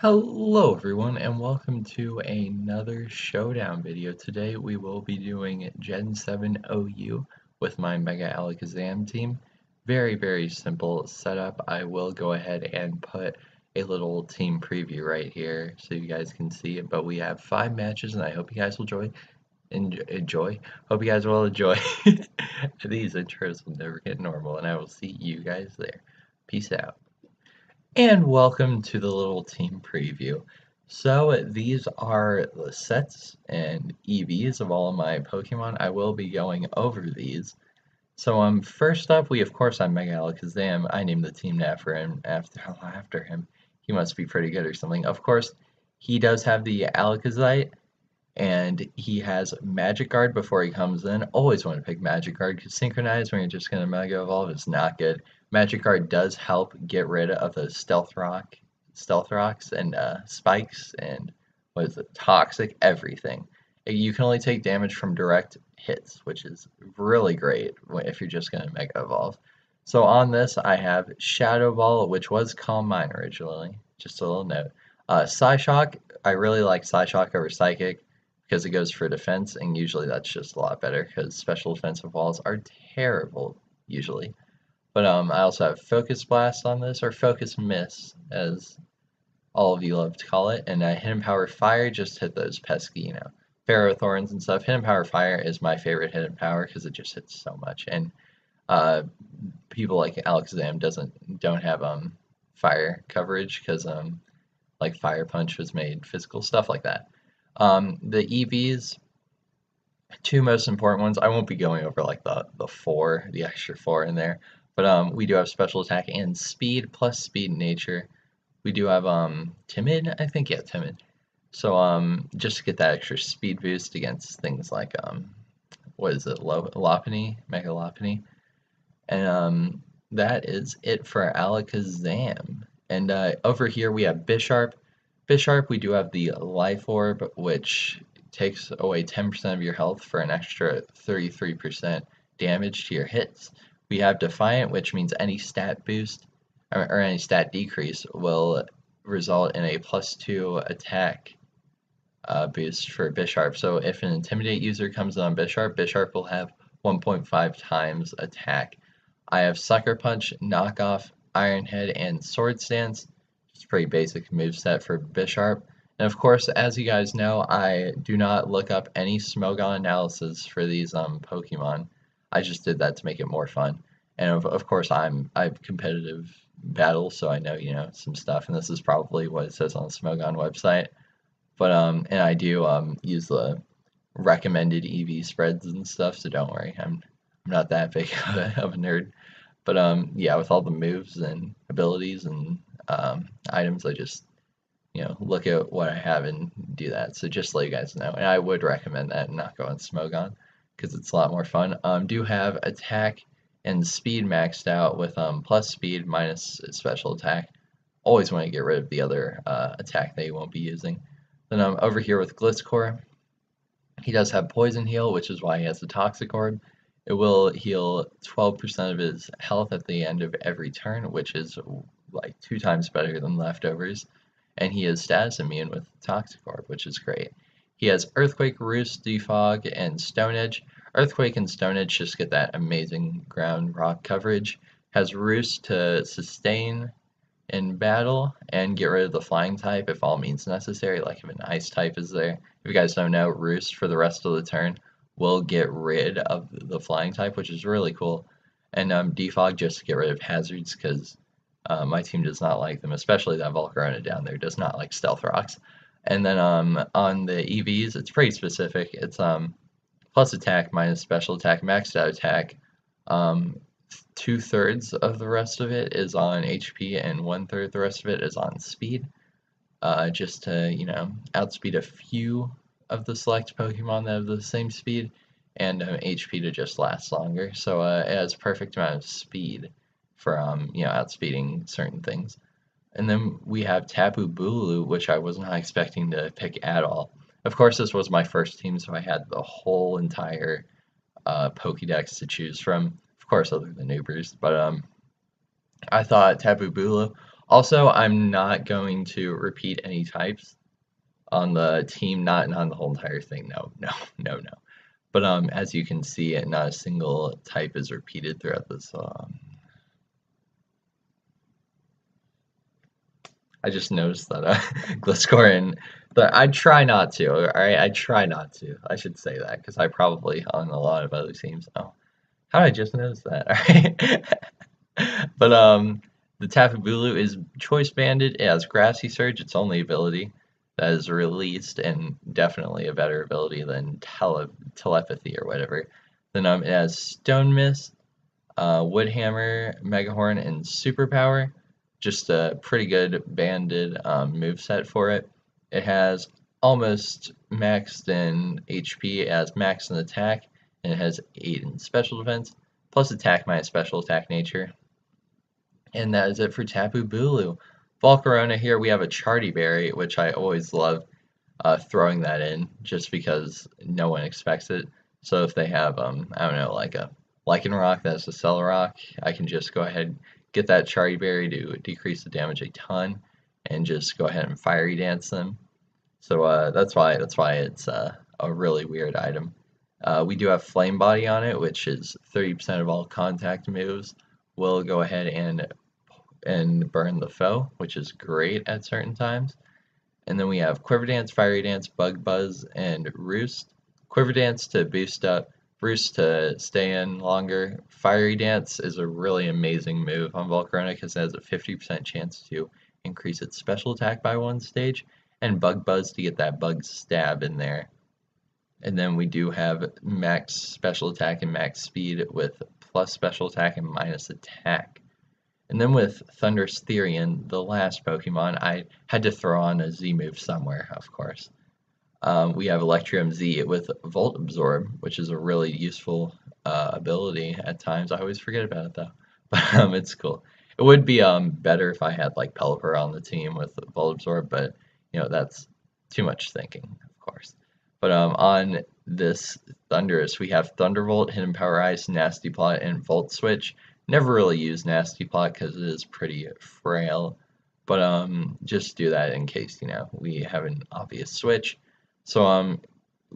Hello everyone and welcome to another Showdown video. Today we will be doing Gen 7 OU with my Mega Alakazam team. Very simple setup. I will go ahead and put a little team preview right here so you guys can see it. But we have 5 matches and I hope you guys will enjoy. Hope you guys will enjoy. These intros will never get normal and I will see you guys there. Peace out. And welcome to the little team preview. So these are the sets and EVs of all of my Pokemon. I will be going over these. So first up we of course have Mega Alakazam. I named the team after him. He must be pretty good or something. Of course, he does have the Alakazite and he has Magic Guard before he comes in. Always want to pick Magic Guard because Synchronize when you're just going to Mega Evolve is not good. Magic Guard does help get rid of those Stealth Rocks and Spikes and what is it, Toxic, everything. You can only take damage from direct hits, which is really great if you're just going to Mega Evolve. So on this I have Shadow Ball, which was Calm Mind originally, just a little note. Psyshock, I really like Psyshock over Psychic because it goes for defense, and usually that's just a lot better because special defensive walls are terrible usually. But I also have Focus Blast on this, or Focus Miss, as all of you love to call it, and Hidden Power Fire, just hit those pesky, Ferrothorns and stuff. Hidden Power Fire is my favorite hidden power because it just hits so much, and people like Alakazam don't have fire coverage because like Fire Punch was made physical, stuff like that. The EVs, two most important ones. I won't be going over like the extra four in there, but we do have special attack and speed plus speed nature. We do have timid, I think, yeah, timid. So just to get that extra speed boost against things like what is it, Lopunny, Mega Lopunny, and that is it for Alakazam. And over here we have Bisharp. Bisharp, we do have the Life Orb, which takes away 10% of your health for an extra 33% damage to your hits. We have Defiant, which means any stat boost or any stat decrease will result in a +2 attack boost for Bisharp. So if an Intimidate user comes on Bisharp, Bisharp will have 1.5 times attack. I have Sucker Punch, Knockoff, Iron Head, and Sword Stance. It's a pretty basic moveset for Bisharp. And of course, as you guys know, I do not look up any Smogon analysis for these Pokemon. I just did that to make it more fun. And of course, I have competitive battles, so I know some stuff. And this is probably what it says on the Smogon website. But and I do use the recommended EV spreads and stuff, so don't worry, I'm not that big of a nerd. But yeah, with all the moves and abilities and items, I just look at what I have and do that. So just let you guys know, and I would recommend that and not go on Smogon because it's a lot more fun. Do have attack and speed maxed out with plus speed minus special attack. Always want to get rid of the other attack that you won't be using. Then I'm over here with Blitzcore. He does have Poison Heal, which is why he has the Toxic Orb. It will heal 12% of his health at the end of every turn, which is like 2 times better than Leftovers. And he is status immune with Toxic Orb, which is great. He has Earthquake, Roost, Defog, and Stone Edge. Earthquake and Stone Edge just get that amazing ground rock coverage. Has Roost to sustain in battle and get rid of the flying type if all means necessary, like if an ice type is there. If you guys don't know, Roost for the rest of the turn will get rid of the flying type, which is really cool. And Defog just to get rid of hazards because my team does not like them, especially that Volcarona down there does not like Stealth Rocks. And then on the EVs, it's pretty specific. It's plus attack minus special attack, maxed out attack. 2/3 of the rest of it is on HP and 1/3 the rest of it is on speed. Just to outspeed a few of the select Pokemon that have the same speed, and HP to just last longer. So it has perfect amount of speed for outspeeding certain things. And then we have Tapu Bulu, which I was not expecting to pick at all. Of course, this was my first team, so I had the whole entire Pokédex to choose from. Of course, other than Ubers, but I thought Tapu Bulu Also, I'm not going to repeat any types on the team, not on the whole entire thing. No, no, no, no. But as you can see, not a single type is repeated throughout this. I just noticed that Gliscor but I try not to. All right, I try not to. I should say that because I probably on a lot of other teams. Oh, how did I just notice that? All right. But the Tapu Bulu is choice banded. It has Grassy Surge, its only ability that is released, and definitely a better ability than telepathy or whatever. Then it has Stone Mist, Wood Hammer, Mega Horn, and Superpower. Just a pretty good banded moveset for it. It has almost maxed in HP, it has maxed in attack, and it has 8 in special defense, plus attack minus special attack nature. And that is it for Tapu Bulu. Volcarona here, we have a Charty Berry, which I always love throwing that in just because no one expects it. So if they have, I don't know, like a Lycanroc that's a Celerock, I can just go ahead get that Charty Berry to decrease the damage a ton and just go ahead and Fiery Dance them. So that's why it's a really weird item. We do have Flame Body on it, which is 30% of all contact moves will go ahead and burn the foe, which is great at certain times. And then we have Quiver Dance, Fiery Dance, Bug Buzz, and Roost. Quiver Dance to boost up, Roost to stay in longer. Fiery Dance is a really amazing move on Volcarona because it has a 50% chance to increase its special attack by 1 stage, and Bug Buzz to get that Bug Stab in there. And then we do have max special attack and max speed with plus special attack and minus attack. And then with Thunderous Therian, the last Pokemon, I had to throw on a Z move somewhere, of course. We have Electrium Z with Volt Absorb, which is a really useful ability at times. I always forget about it though, but it's cool. It would be better if I had like Pelipper on the team with Volt Absorb, but you know that's too much thinking, of course. But on this Thundurus, we have Thunderbolt, Hidden Power Ice, Nasty Plot, and Volt Switch. Never really use Nasty Plot because it is pretty frail, but just do that in case we have an obvious switch. So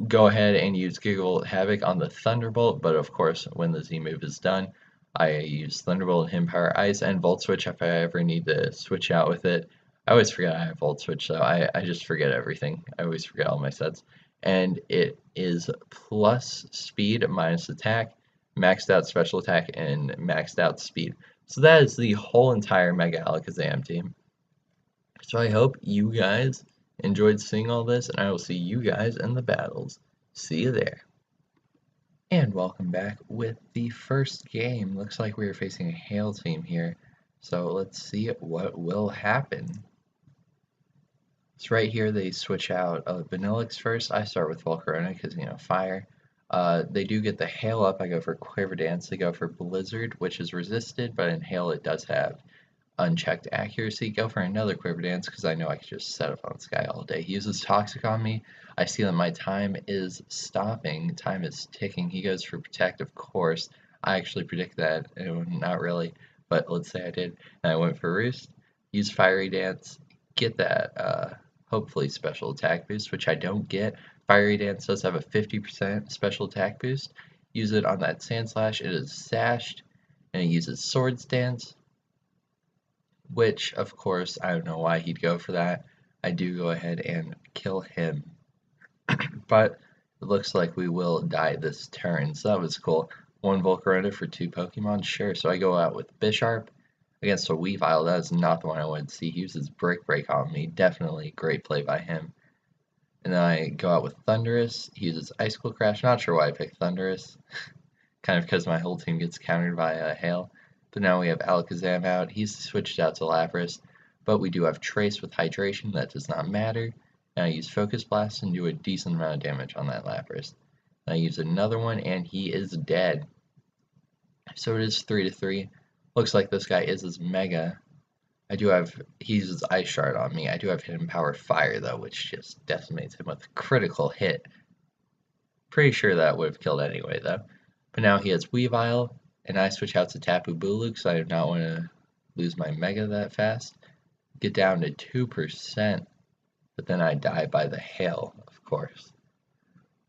go ahead and use Gigavolt Havoc on the Thunderbolt, but of course when the Z move is done, I use Thunderbolt, Hidden Power Ice, and Volt Switch if I ever need to switch out with it. I always forget I have Volt Switch, so I just forget everything. I always forget all my sets. And it is plus speed minus attack, maxed out special attack, and maxed out speed. So that is the whole entire Mega Alakazam team. So I hope you guys enjoyed seeing all this, and I will see you guys in the battles. See you there. And welcome back with the first game. Looks like we are facing a Hail team here. So let's see what will happen. So right here they switch out Vanillix first. I start with Volcarona because, fire. They do get the Hail up. I go for Quiver Dance. They go for Blizzard, which is resisted, but in Hail it does have unchecked accuracy. Go for another Quiver Dance because I know I could just set up on Sky all day. He uses Toxic on me. I see that my time is stopping. Time is ticking. He goes for Protect, of course. I actually predict that. Not really, but let's say I did. And I went for Roost. Use Fiery Dance. Get that hopefully special attack boost, which I don't get. Fiery Dance does have a 50% special attack boost. Use it on that Sandslash. It is sashed, and it uses Swords Dance, which, of course, I don't know why he'd go for that. I do go ahead and kill him. But it looks like we will die this turn, so that was cool. 1 Volcarona for 2 Pokemon, sure. So I go out with Bisharp against a Weavile. That is not the one I wanted to see. He uses Brick Break on me. Definitely great play by him. And then I go out with Thundurus. He uses Icicle Crash. Not sure why I picked Thundurus. Kind of because my whole team gets countered by Hail. But now we have Alakazam out. He's switched out to Lapras. But we do have Trace with Hydration. That does not matter. And I use Focus Blast and do a decent amount of damage on that Lapras. And I use another one and he is dead. So it is 3-3. Looks like this guy is his Mega. He uses Ice Shard on me. I do have Hidden Power Fire though, which just decimates him with a critical hit. Pretty sure that would have killed anyway though. But now he has Weavile, and I switch out to Tapu Bulu because I do not want to lose my Mega that fast. get down to 2%, but then I die by the hail, of course.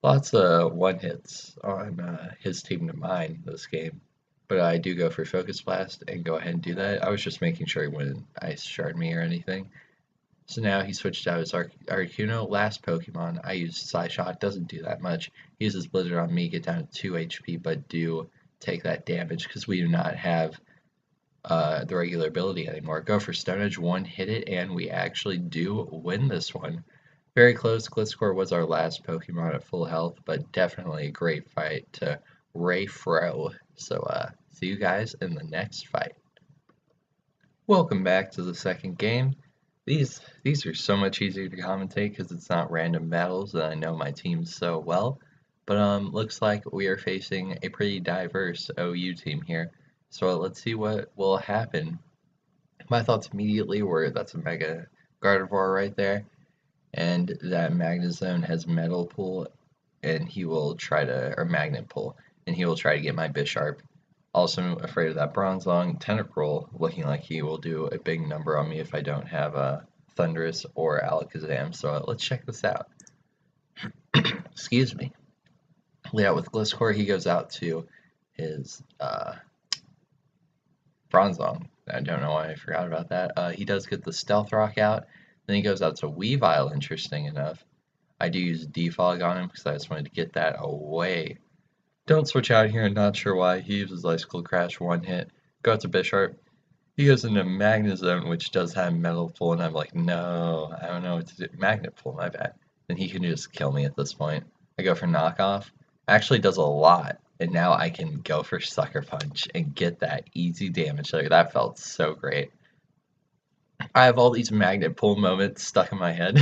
Lots of one-hits on his team to mine this game, but I do go for Focus Blast and go ahead and do that. I was just making sure he wouldn't Ice Shard me or anything. So now he switched out his Articuno. Last Pokemon, I used Psyshot, doesn't do that much. He uses Blizzard on me, get down to 2 HP, but do take that damage because we do not have the regular ability anymore. Go for Stone Edge, one hit it, and we actually do win this one. Very close. Gliscor was our last Pokemon at full health, but definitely a great fight to Ray Fro. So see you guys in the next fight. Welcome back to the second game. These are so much easier to commentate because it's not random battles and I know my team so well. But looks like we are facing a pretty diverse OU team here. So let's see what will happen. My thoughts immediately were that's a Mega Gardevoir right there. And that Magnezone has Metal Pull and he will try to, or Magnet Pull, and he will try to get my Bisharp. Also afraid of that Bronzong. Tentacruel looking like he will do a big number on me if I don't have a Thundurus or Alakazam. So let's check this out. Excuse me. Yeah, with Gliscor, he goes out to his Bronzong. I don't know why I forgot about that. He does get the Stealth Rock out. Then he goes out to Weavile, interesting enough. I do use Defog on him because I just wanted to get that away. Don't switch out here, not sure why. He uses Icicle Crash, one hit. Go out to Bisharp. He goes into Magnezone, which does have Metal Pull, and I'm like, no, I don't know what to do. Magnet Pull, my bad. Then he can just kill me at this point. I go for Knockoff. Actually does a lot, and now I can go for Sucker Punch and get that easy damage there. That felt so great. I have all these Magnet Pull moments stuck in my head,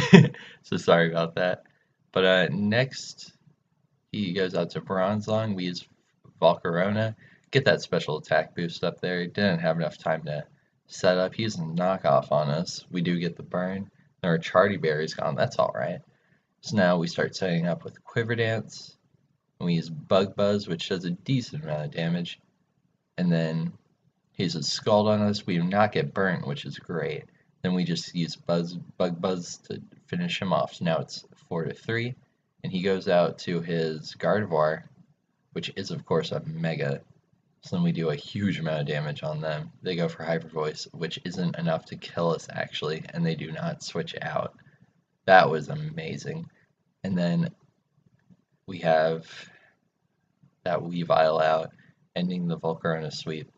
so sorry about that. But next, he goes out to Bronzong. We use Volcarona. Get that special attack boost up there. He didn't have enough time to set up. He's a knockoff on us. We do get the burn. Our Charty Berry's gone. That's alright. So now we start setting up with Quiver Dance. And we use Bug Buzz, which does a decent amount of damage. And then he uses Scald on us. We do not get burnt, which is great. Then we just use Bug Buzz to finish him off. So now it's 4-3. And he goes out to his Gardevoir, which is of course a Mega. So then we do a huge amount of damage on them. They go for Hyper Voice, which isn't enough to kill us actually, and they do not switch out. That was amazing. And then we have that Weavile out, ending the Volcarona sweep.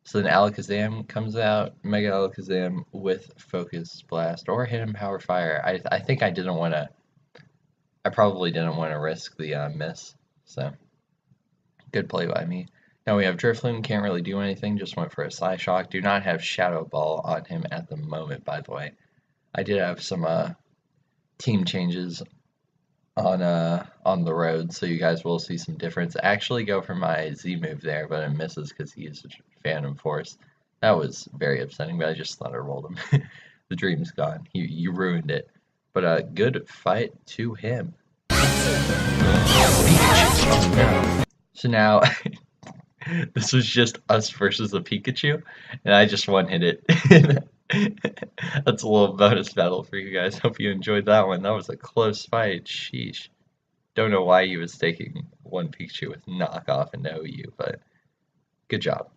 So then Alakazam comes out, Mega Alakazam with Focus Blast, or Hidden Power Fire. I think I didn't want to, I probably didn't want to risk the miss, so good play by me. Now we have Drifloon, can't really do anything, just went for a Psyshock. Do not have Shadow Ball on him at the moment, by the way. I did have some team changes on the road, so you guys will see some difference. I actually go for my Z move there, but it misses because he used Phantom Force. That was very upsetting, but I just Thunder rolled him. The dream's gone. You ruined it. But a good fight to him. So now this was just us versus a Pikachu, and I just one-hit it. That's a little bonus battle for you guys. Hope you enjoyed that one. That was a close fight. Sheesh. Don't know why he was taking one Pikachu with knockoff into OU, but good job.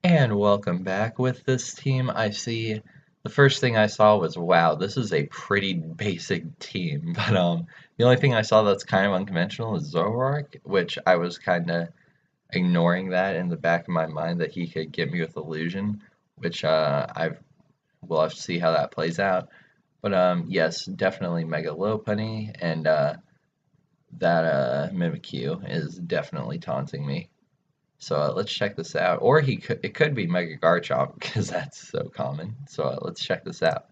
And welcome back. With this team, I see the first thing I saw was, wow, this is a pretty basic team. But the only thing I saw that's kind of unconventional is Zoroark, which I was kind of ignoring that in the back of my mind that he could get me with Illusion, which we'll have to see how that plays out. But yes, definitely Mega Lopunny, and that Mimikyu is definitely taunting me. So let's check this out. Or it could be Mega Garchomp because that's so common. So let's check this out.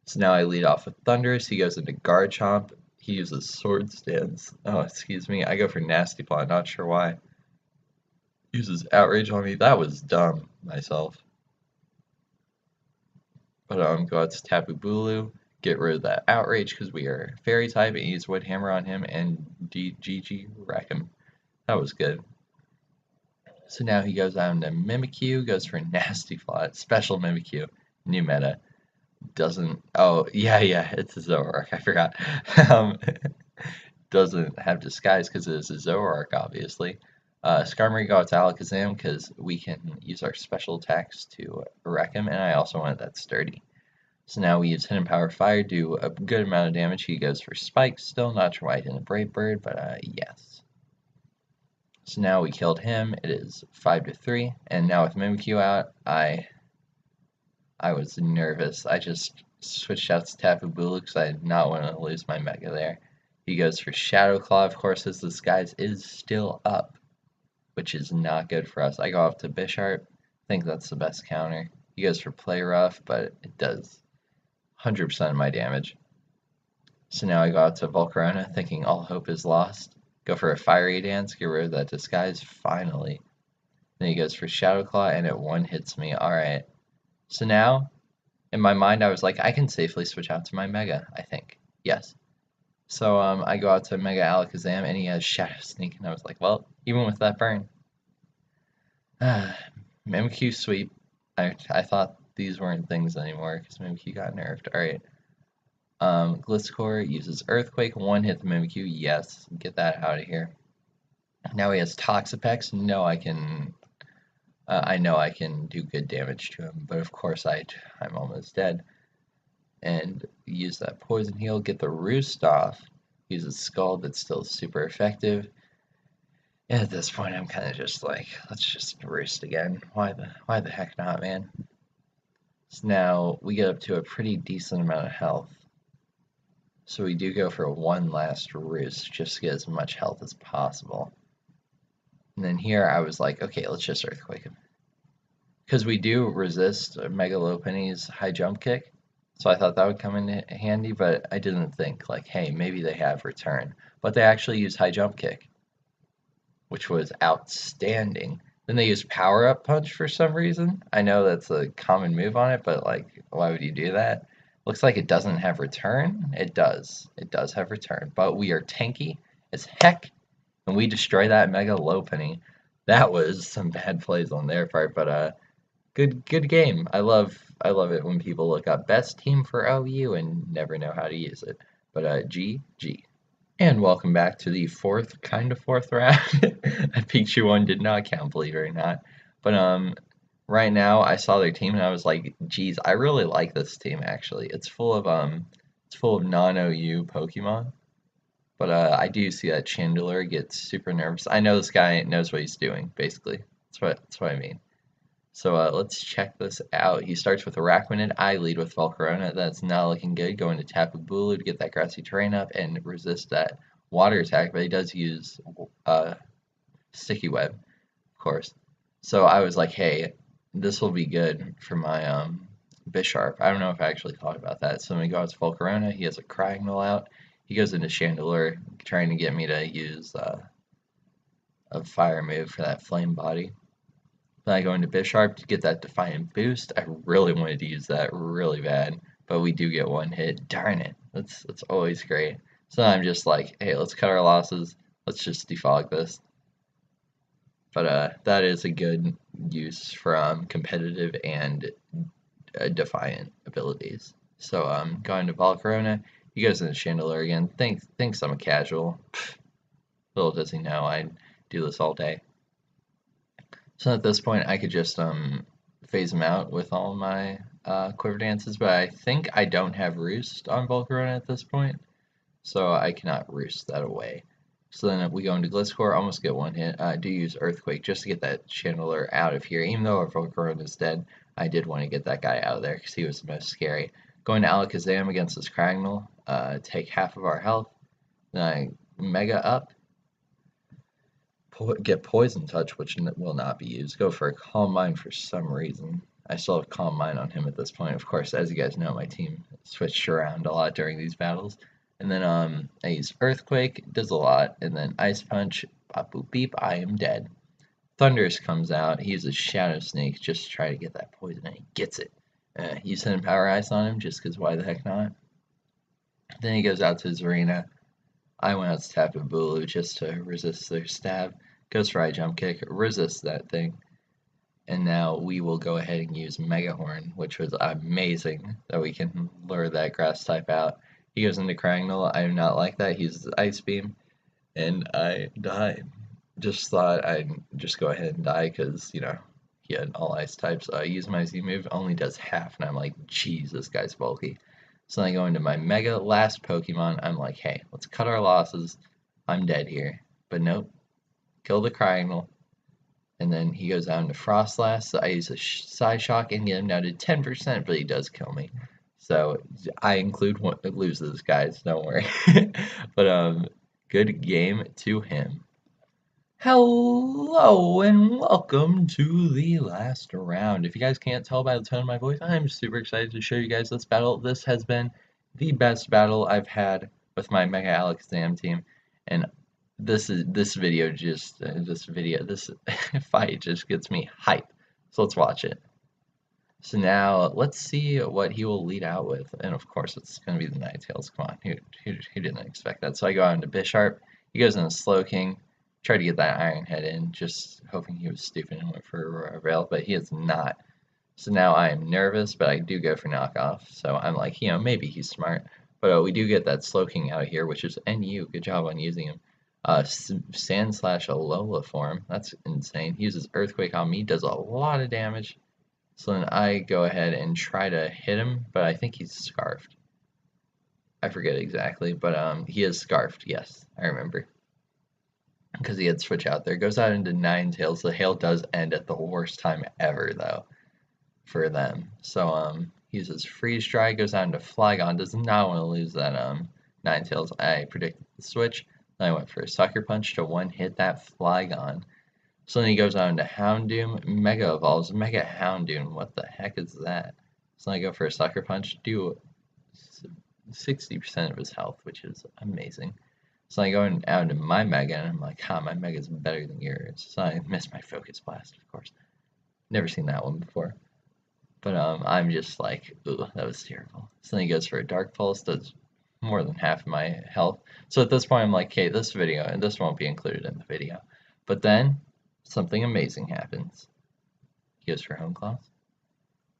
So now I lead off with Thundurus. He goes into Garchomp. He uses Sword Stance. Oh, excuse me. I go for Nasty Plot. Not sure why. Uses Outrage on me. That was dumb myself. But go out to Tapu Bulu. Get rid of that Outrage because we are Fairy type and use Wood Hammer on him and GG wreck him. That was good. So now he goes out into Mimikyu, goes for Nasty Plot, Special Mimikyu, new meta. Doesn't, oh, yeah, it's a Zoroark, I forgot. Um, doesn't have Disguise because it is a Zoroark, obviously. Skarmory got to Alakazam because we can use our special attacks to wreck him, and I also wanted that Sturdy. So now we use Hidden Power Fire, do a good amount of damage. He goes for Spike, still not sure why he didn't Brave Bird, but yes. So now we killed him. It is 5-3, and now with Mimikyu out, I was nervous. I just switched out to Tapu Bulu because I did not want to lose my Mega there. He goes for Shadow Claw, of course, as this Disguise is still up, which is not good for us. I go off to Bisharp. I think that's the best counter. He goes for Play Rough, but it does 100% of my damage. So now I go out to Volcarona, thinking all hope is lost. Go for a Fiery Dance, get rid of that Disguise, finally. Then he goes for Shadow Claw, and it one-hits me. Alright. So now, in my mind, I was like, I can safely switch out to my Mega, I think. Yes. So I go out to Mega Alakazam, and he has Shadow Sneak, and I was like, well, even with that burn. Mimikyu Sweep. I thought these weren't things anymore, because Mimikyu got nerfed. Alright. Gliscor uses Earthquake, one-hit the Mimikyu. Yes, get that out of here. Now he has Toxapex. No, I can... I know I can do good damage to him, but of course I'm almost dead. And use that Poison Heal, get the Roost off. Use a Scald that's still super effective. And at this point, I'm kind of just like, let's just Roost again. Why the heck not, man? So now we get up to a pretty decent amount of health. So we do go for one last Roost, just to get as much health as possible. And then here I was like, okay, let's just Earthquake him. Because we do resist Mega Lopunny's high jump kick, so I thought that would come in handy, but I didn't think, like, hey, maybe they have return. But they actually use high jump kick, which was outstanding. Then they use Power Up Punch for some reason. I know that's a common move on it, but, like, why would you do that? Looks like it doesn't have return. It does. It does have return, but we are tanky as heck, and we destroy that Mega Lopunny. That was some bad plays on their part, but good game. I love it when people look up best team for OU and never know how to use it. But GG. And welcome back to the fourth round. That Pikachu one did not count, believe it or not. But right now I saw their team and I was like, geez, I really like this team actually. It's full of non-OU Pokemon. But I do see that Chandelure gets super nervous. I know this guy knows what he's doing, basically. That's what I mean. So let's check this out. He starts with Araquanid. I lead with Volcarona. That's not looking good. Going to Tapu Bulu to get that Grassy Terrain up and resist that water attack, but he does use Sticky Web, of course. So I was like, hey, this will be good for my Bisharp. I don't know if I actually thought about that. So when we go out to Volcarona, he has a Cragnole out. He goes into Chandelure, trying to get me to use a fire move for that Flame Body. Then I go into Bisharp to get that Defiant boost. I really wanted to use that really bad, but we do get one hit. Darn it. That's always great. So I'm just like, hey, let's cut our losses. Let's just defog this. But that is a good use for competitive and Defiant abilities. So going to Volcarona, he goes into Chandelure again. Thinks I'm a casual. Pfft, little does he know I do this all day. So at this point, I could just phase him out with all my Quiver Dances, but I think I don't have Roost on Volcarona at this point, so I cannot Roost that away. So then we go into Gliscor, almost get one hit. I do use Earthquake just to get that Chandelure out of here. Even though our Volcarona is dead, I did want to get that guy out of there because he was the most scary. Going to Alakazam against this Cragnole, take half of our health. Then I Mega up. Get Poison Touch, which will not be used. Go for a Calm Mind for some reason. I still have Calm Mind on him at this point. Of course, as you guys know, my team switched around a lot during these battles. And then I use Earthquake, does a lot. And then Ice Punch, bop boop beep, I am dead. Thundurus comes out. He uses Shadow Sneak just to try to get that poison, and he gets it. He's sending Power Ice on him just because why the heck not? Then he goes out to his arena. I went out to Tapu Bulu just to resist their stab. Goes for high jump kick, resists that thing. And now we will go ahead and use Mega Horn, which was amazing that we can lure that grass type out. He goes into Crangle. I do not like that. He uses Ice Beam, and I died. Just thought I'd just go ahead and die because, you know, he had all ice types. I use my Z move, only does half, and I'm like, jeez, this guy's bulky. So then I go into my Mega last Pokemon. I'm like, hey, let's cut our losses. I'm dead here. But nope. Kill the Crangle. And then he goes down to Frostlass. So I use a Side Shock and get him down to 10%, but he does kill me. So I include loses, guys. Don't worry. But good game to him. Hello and welcome to the last round. If you guys can't tell by the tone of my voice, I'm super excited to show you guys this battle. This has been the best battle I've had with my Mega Alakazam team, and this fight just gets me hype. So let's watch it. So now let's see what he will lead out with, and of course it's going to be the Ninetales. Come on, who didn't expect that? So I go on to Bisharp. He goes into Slowking. Tried to get that Iron Head in, just hoping he was stupid and went for Aurora Veil, but he is not. So now I am nervous, but I do go for knockoff. So I'm like, you know, maybe he's smart. But we do get that Slowking out here, which is NU. Good job on using him. Sand slash Alola form. That's insane. He uses Earthquake on me, does a lot of damage. So then I go ahead and try to hit him, but I think he's Scarfed. I forget exactly, but he is Scarfed. Yes, I remember. Because he had Switch out there. Goes out into Ninetales. The hail does end at the worst time ever, though, for them. So, he uses Freeze Dry, goes out into Flygon. Does not want to lose that, Ninetales. I predicted the Switch. Then I went for a Sucker Punch to one-hit that Flygon. So then he goes out into Houndoom. Mega Evolves. Mega Houndoom. What the heck is that? So then I go for a Sucker Punch. Do 60% of his health, which is amazing. So I go out into my Mega, and I'm like, my Mega's better than yours. So I missed my Focus Blast, of course. Never seen that one before. But I'm just like, ooh, that was terrible. So then he goes for a Dark Pulse, does more than half of my health. So at this point, I'm like, okay, this video, and this won't be included in the video. But then, something amazing happens. He goes for Home Claws.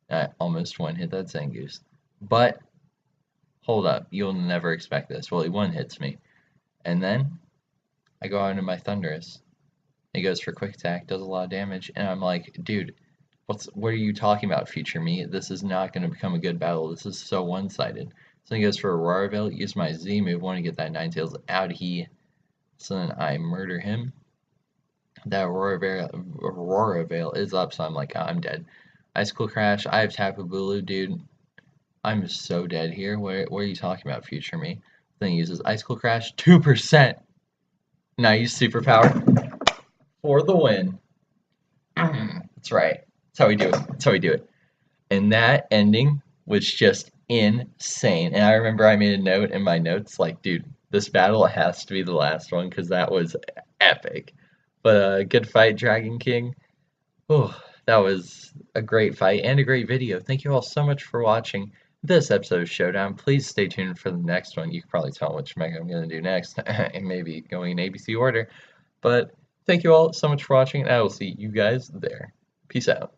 I almost one-hit that Zangoose. But, hold up, you'll never expect this. Well, he one-hits me. And then I go out into my Thundurus. He goes for Quick Attack, does a lot of damage, and I'm like, dude, what are you talking about, future me? This is not going to become a good battle. This is so one-sided. So he goes for Aurora Veil, use my Z move, want to get that Ninetales out of here. So then I murder him. That Aurora Veil is up, so I'm like, oh, I'm dead. Icicle Crash, I have Tapu Bulu, dude. I'm so dead here. What are you talking about, future me? Then he uses Icicle Crash, 2%. Now use Superpower for the win. That's right. That's how we do it. That's how we do it. And that ending was just insane. And I remember I made a note in my notes like, dude, this battle has to be the last one because that was epic. But good fight, Dragon King. Oh, that was a great fight and a great video. Thank you all so much for watching this episode of Showdown. Please stay tuned for the next one. You can probably tell which Mega I'm going to do next, and maybe going in ABC order. But thank you all so much for watching, and I will see you guys there. Peace out.